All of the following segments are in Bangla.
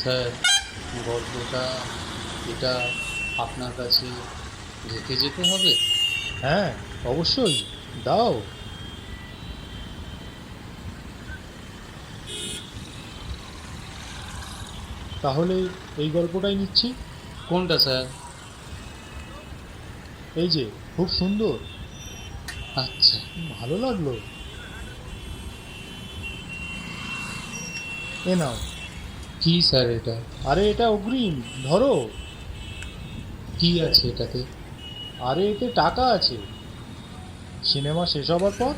স্যার, গল্পটা এটা আপনার কাছে রেখে যেতে হবে? হ্যাঁ, অবশ্যই, দাও। তাহলে এই গল্পটাই নিচ্ছি। কোনটা স্যার? এই যে, খুব সুন্দর। আচ্ছা। ভালো লাগলো। এ নাও। কি স্যার এটা? আরে এটা অগ্রিম, ধরো। কি আছে এটাতে? আরে এতে টাকা আছে, সিনেমা শেষ হবার পর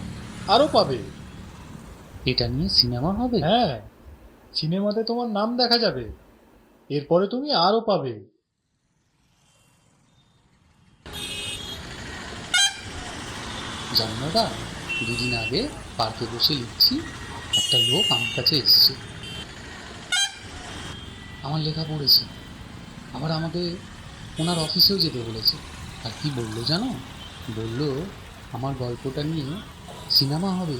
আরো পাবে। এটা নিয়ে সিনেমা হবে? হ্যাঁ, সিনেমাতে তোমার নাম দেখা যাবে, এরপরে তুমি আরো পাবে। জানো দাদা, দুদিন আগে পার্কে বসে লিখছি, একটা লোক আমার কাছে এসছে, আমার লেখা পড়েছে, আবার আমাকে ওনার অফিসেও যেতে বলেছে। আর কি বললো জানো? বললো আমার গল্পটা নিয়ে সিনেমা হবে।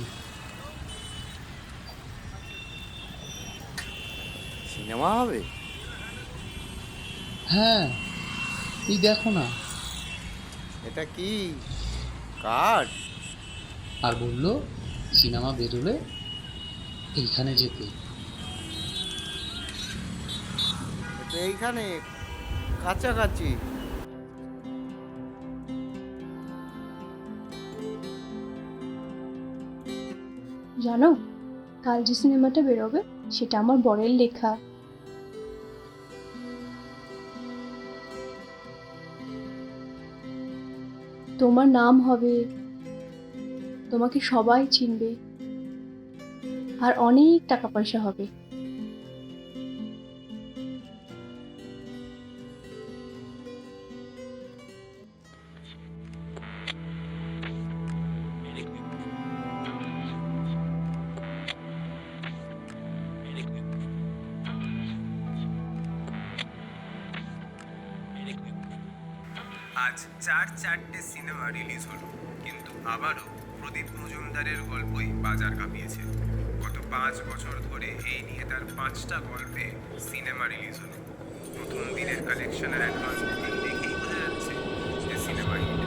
সিনেমা হবে? হ্যাঁ, এই দেখো না। এটা কি কার্ড? আর বললো সিনেমা বেরোলে এইখানে যেতে। এটা এইখানে কাছাকাছি। জানো, কাল যে সিনেমাটা বেরোবে সেটা আমার বরের লেখা। তোমার নাম হবে, তোমাকে সবাই চিনবে, আর অনেক টাকা পয়সা হবে। আজ চারটে সিনেমা রিলিজ হলো, কিন্তু আবারও প্রদীপ মজুমদারের গল্পই বাজার কাঁপিয়েছে। গত 5 বছর ধরে এই নিয়ে তার 5টা গল্পে সিনেমা রিলিজ হলো। প্রথম দিনের কালেকশনের অ্যাডভান্স বুকিং দেখেই বোঝা যাচ্ছে যে সিনেমা হিট।